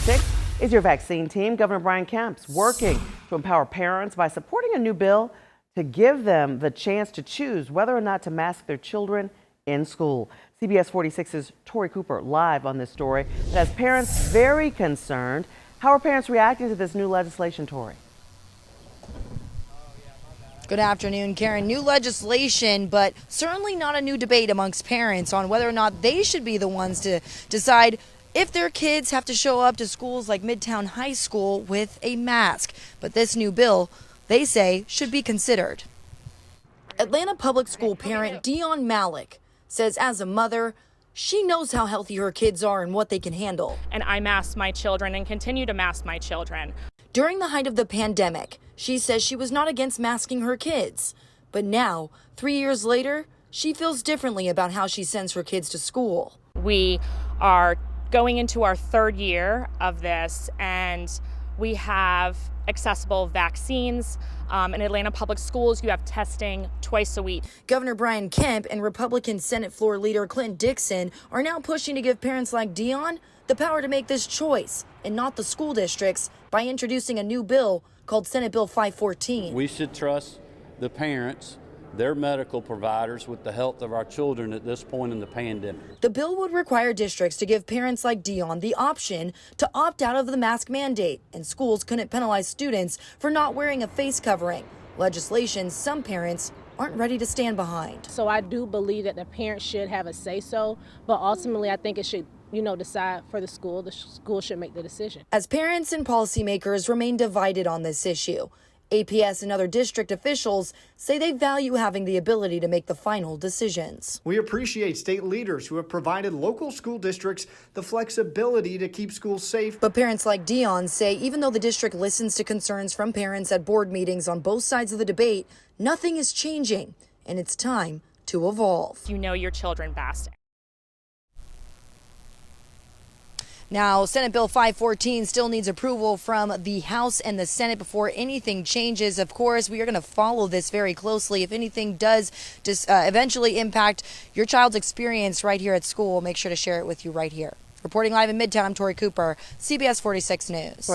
46 is your vaccine team. Governor Brian Kemp's working to empower parents by supporting a new bill to give them the chance to choose whether or not to mask their children in school. CBS 46's Tori Cooper live on this story that has parents very concerned. How are parents reacting to this new legislation, Tori? Good afternoon, Karen. New legislation, but certainly not a new debate amongst parents on whether or not they should be the ones to decide if their kids have to show up to schools like Midtown High School with a mask. But this new bill, they say, should be considered. Atlanta public school parent Dion Malik says as a mother, she knows how healthy her kids are and what they can handle. And I masked my children and continue to mask my children. During the height of the pandemic, she says she was not against masking her kids. But now, 3 years later, she feels differently about how she sends her kids to school. We are going into our third year of this, and we have accessible vaccines. In Atlanta public schools, you have testing twice a week. Governor Brian Kemp and Republican Senate Floor Leader Clint Dixon are now pushing to give parents like Dion the power to make this choice and not the school districts by introducing a new bill called Senate Bill 514. We should trust the parents, their medical providers with the health of our children at this point in the pandemic. The bill would require districts to give parents like Dion the option to opt out of the mask mandate, and schools couldn't penalize students for not wearing a face covering. Legislation some parents aren't ready to stand behind. So I do believe that the parents should have a say-so, but ultimately I think it should decide for the school. The school should make the decision. As parents and policymakers remain divided on this issue, APS and other district officials say they value having the ability to make the final decisions. We appreciate state leaders who have provided local school districts the flexibility to keep schools safe. But parents like Dion say even though the district listens to concerns from parents at board meetings on both sides of the debate, nothing is changing, and it's time to evolve. You know your children best. Now, Senate Bill 514 still needs approval from the House and the Senate before anything changes. Of course, we are going to follow this very closely. If anything does eventually impact your child's experience right here at school, make sure to share it with you right here. Reporting live in Midtown, I'm Tori Cooper, CBS 46 News.